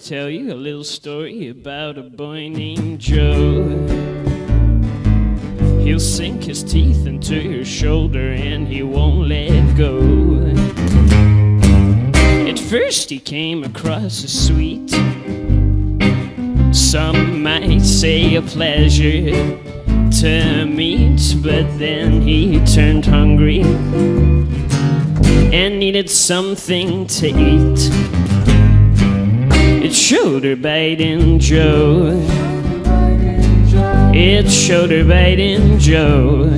tell you a little story about a boy named Joe. He'll sink his teeth into your shoulder and he won't let go. At first he came across as sweet, some might say a pleasure to meet, but then he turned hungry and needed something to eat. It's shoulder biting Joe. It's shoulder biting Joe.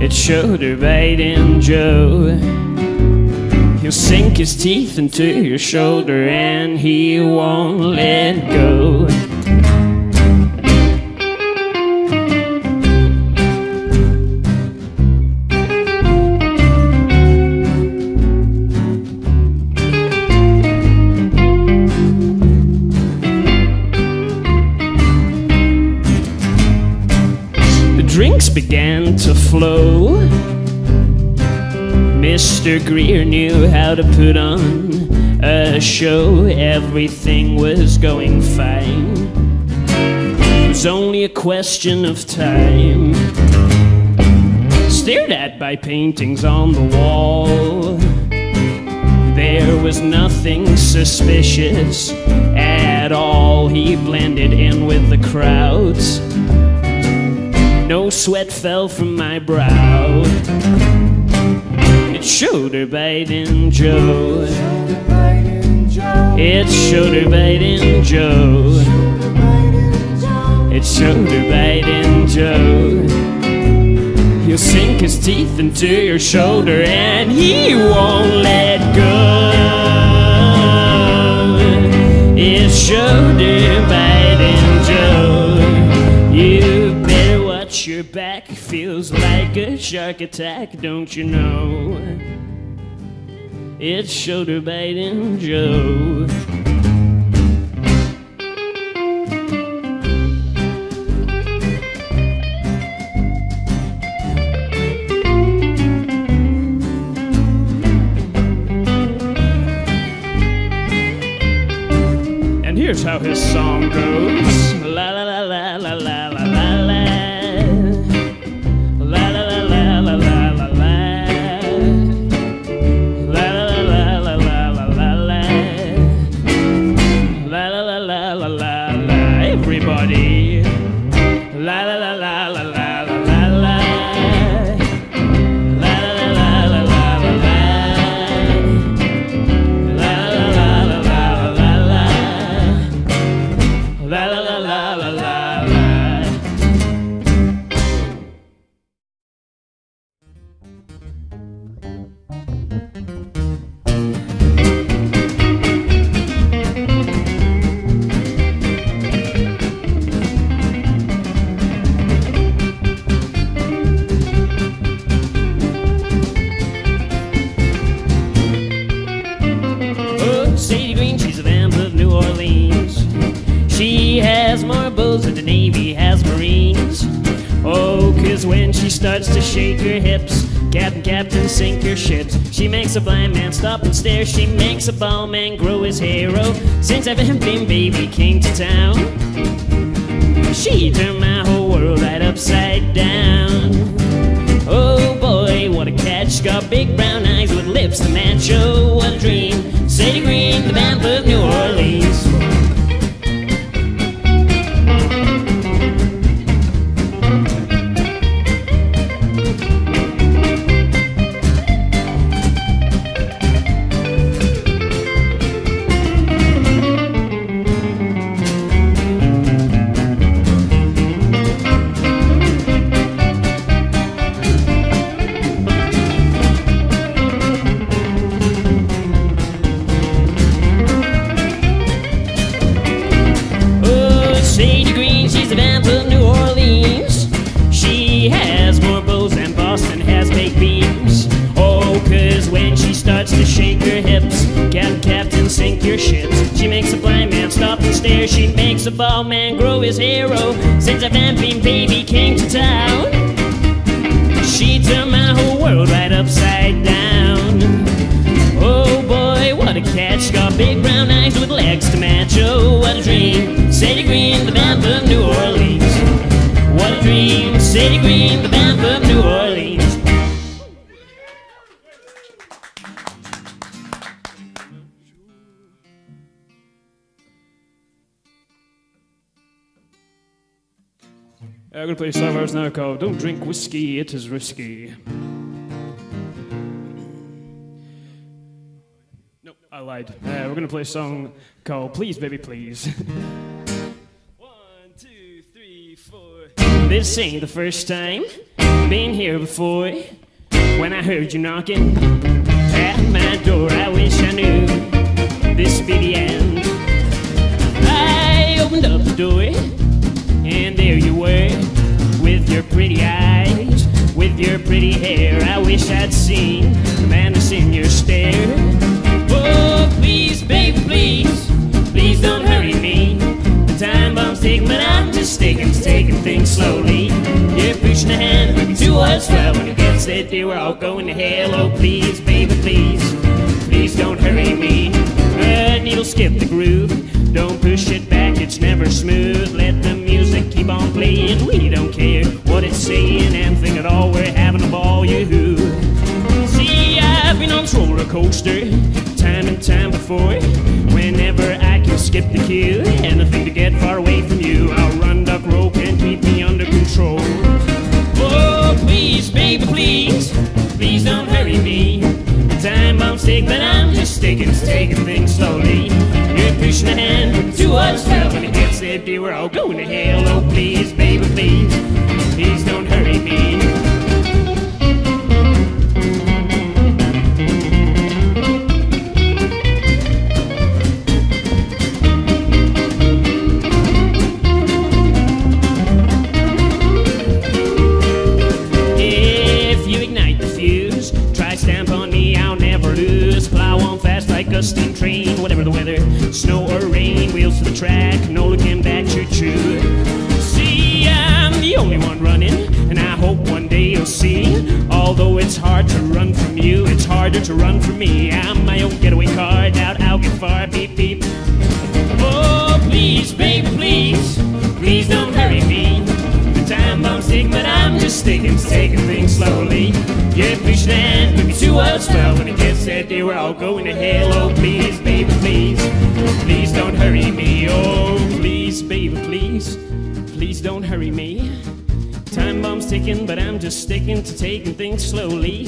It's shoulder biting Joe. He'll sink his teeth into your shoulder and he won't let go. Drinks began to flow. Mr. Greer knew how to put on a show. Everything was going fine. It was only a question of time. Stared at by paintings on the wall, there was nothing suspicious at all. He blended in with the crowds. No sweat fell from my brow. It's shoulder biting Joe. It's shoulder biting Joe. It's shoulder biting Joe. He'll sink his teeth into your shoulder and he won't let go. It's shoulder biting Joe. You better watch your back, feels like a shark attack, don't you know? It's shoulder biting Joe. And here's how his song goes. La la la la la la la la la. Everybody, la la la la la la la la la, la la la la la la la, la la la la la la la, la la la la la la. Sadie Green, she's a vamp of New Orleans. She has more bulls than the Navy has Marines. Oh, 'cause when she starts to shake her hips, Captain, sink your ships. She makes a blind man stop and stare. She makes a bald man grow his hair. Oh, since that vamping baby came to town, she turned my whole world right upside down. Oh boy, what a catch. She got big brown eyes with lips to match. Oh, what a dream. Sadie Green, the vamp of New Orleans. Sadie Green, she's the vamp of New Orleans. She has more bulls than Boston has baked beans. Oh, 'cause when she starts to shake her hips, Captain, sink your ships. She makes a blind man stop and stare. She makes a bald man grow his hair. Oh, since a vamping baby came to town, she turned my whole world right upside down. Oh boy, what a catch. She got big brown eyes with We're gonna play a song of ours now called Don't Drink Whiskey, It Is Risky. Nope, I lied. We're gonna play a song called Please Baby Please. 1, 2, 3, 4. This ain't the first time been here before. When I heard you knocking at my door, I wish I knew this be the end. I opened up the door, and there you were, with your pretty eyes, with your pretty hair. I wish I'd seen the madness in your stare. Oh, please, baby, please, please don't hurry me. The time bomb's ticking, but I'm just taking things slowly. You're pushing a hand with me towards 12. When it gets that dear, we're all going to hell. Oh, please, baby, please, please don't hurry me. Needle skip the groove, don't push it back, it's never smooth. Let the music keep on playing, we don't care what it's saying. And think at all, we're having a ball, you. See, I've been on this roller coaster time and time before. Whenever I can skip the queue, anything to get far away from you. I'll run, duck, rope, and keep me under control. Oh, please, baby, please, please don't hurry me. Time bomb's tick, but I'm just taking things slowly. You're pushing a hand towards 12. When it gets that dear, we're all going to hell. Oh, please, baby, please, please don't hurry me. A steam train, whatever the weather, snow or rain, wheels to the track, no looking back, choo-choo. See, I'm the only one running, and I hope one day you'll see. Although it's hard to run from you, it's harder to run from me. I'm my own getaway car, doubt I'll get far, beep, beep. Oh, please, baby, please, please don't hurry me. The time bomb's ticking, but I'm just taking things slowly. You're pushing and maybe towards 12. When it gets that day, we're all going to hell. Oh, please, baby, please, please don't hurry me. Oh, please, baby, please, please don't hurry me. Time bomb's ticking, but I'm just sticking to taking things slowly.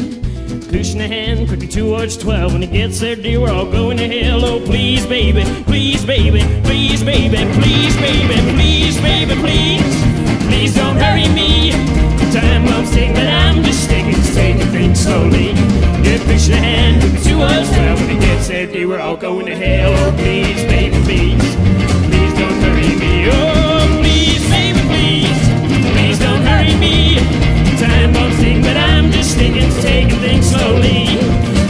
Pushing a hand quickly towards 12. When it gets there, dear, we're all going to hell. Oh, please, baby, please, baby, please, baby, please, baby, please, baby, please, please don't hurry me. Time bomb's ticking, but I'm just taking things slowly. You're pushing a hand towards 12. When it gets there, dear, we're all going to hell. Oh, please, baby, please, please don't hurry me. Oh, please, baby, please, please don't hurry me. Time bomb's ticking, but I'm just taking things slowly.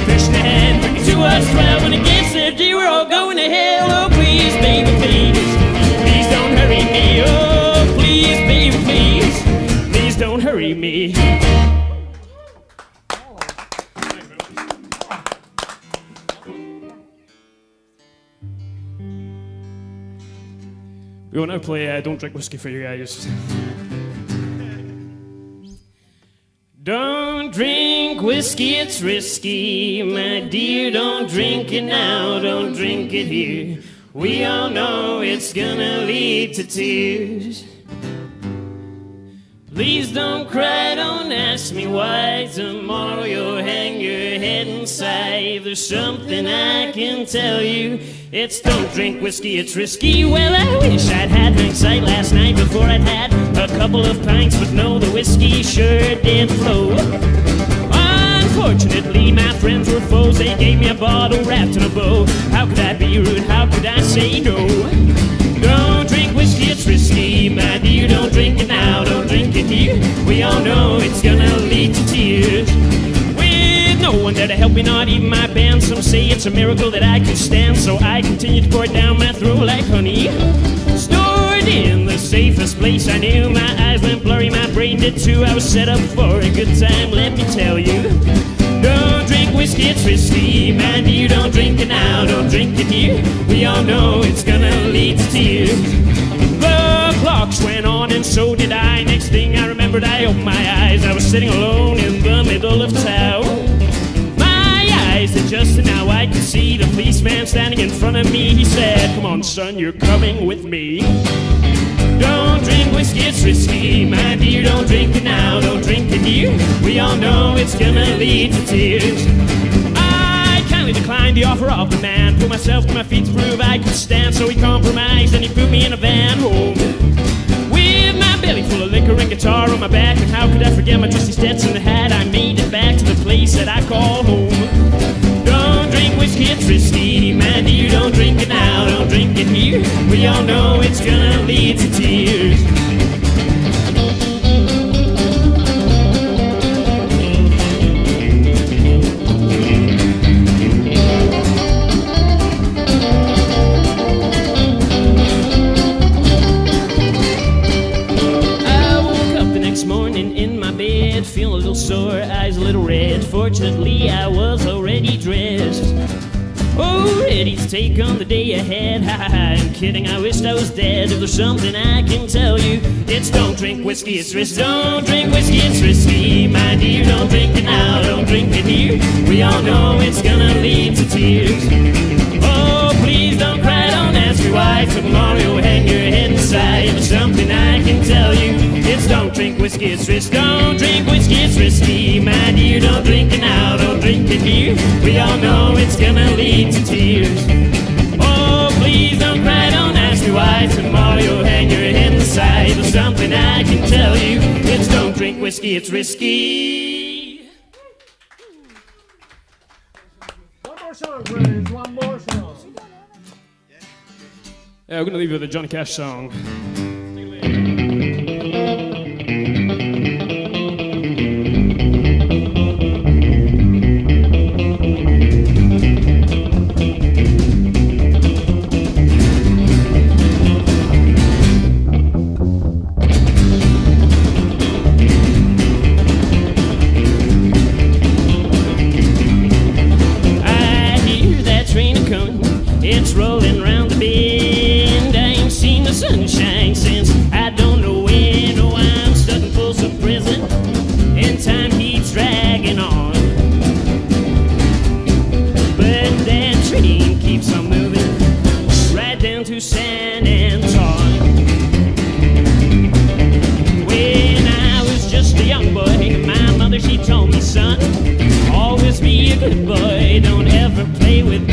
Pushing a hand towards 12. When it gets there, dear, we're all going to hell. Oh, please, baby, please, please don't hurry me. Oh, please, baby, please, please don't hurry me. We will now play Don't Drink Whiskey for you guys. Don't drink whiskey, it's risky. My dear, don't drink it now, don't drink it here. We all know it's gonna lead to tears. Please don't cry, don't ask me why. Tomorrow you'll hang your head inside. There's something I can tell you. It's don't drink whiskey, it's risky. Well, I wish I'd had hindsight last night before I'd had a couple of pints. But no, the whiskey sure did flow. Unfortunately, my friends were foes. They gave me a bottle wrapped in a bow. How could I be rude? How could I say no? Don't drink whiskey, it's risky. My dear, don't drink it now, don't drink it here. We all know it's gonna lead to tears. With no one there to help me, not even my band. Some say it's a miracle that I can stand, so I continue to pour it down my throat like honey. Stored in the safest place I knew. My eyes went blurry, my brain did too. I was set up for a good time, let me tell you. Don't drink whiskey, it's risky. Man, you don't drink it now, don't drink it here. We all know it's gonna lead to tears. The clocks went on and so did I. Next thing I remembered, I opened my eyes. I was sitting alone in the middle of town. My eyes adjusted, now I could see the policeman standing in front of me. He said, "Come on, son, you're coming with me." Don't drink whiskey, it's risky, my dear. Don't drink it now, don't drink it here. We all know it's gonna lead to tears. I kindly declined the offer of the man. Put myself to my feet to prove I could stand. So he compromised and he put me in a van home. With my belly full of liquor and guitar on my back. And how could I forget my trusty Stetson hat? I made it back to the place that I call home. Don't drink whiskey, it's risky, my dear. Don't drink it now, don't drink it here. We all know it's gonna lead to tears. Feeling a little sore, eyes a little red. Fortunately, I was already dressed, oh, ready to take on the day ahead. Ha ha ha, I'm kidding, I wished I was dead. If there's something I can tell you, it's don't drink whiskey, it's risky. Don't drink whiskey, it's risky, my dear. Don't drink it now, don't drink it here. We all know it's gonna lead to tears. Oh, please don't cry, don't ask me why. Tomorrow you'll hang your head inside. If there's something I can tell you, it's don't drink whiskey, it's risky. Don't drink whiskey, it's risky, my dear. Don't drink it now, don't drink it here. We all know it's gonna lead to tears. Oh, please don't cry, don't ask me why. Tomorrow you'll hang your head inside. There's something I can tell you, it's don't drink whiskey, it's risky. One more song, please. One more song. Yeah, we're gonna leave you with a Johnny Cash song. It's rolling round the bend. I ain't seen the sunshine since I don't know when. Oh, I'm stuck in Folsom Prison, and time keeps dragging on. But that train keeps on moving right down to San Antonio. When I was just a young boy, my mother, she told me, son, always be a good boy. Don't ever play with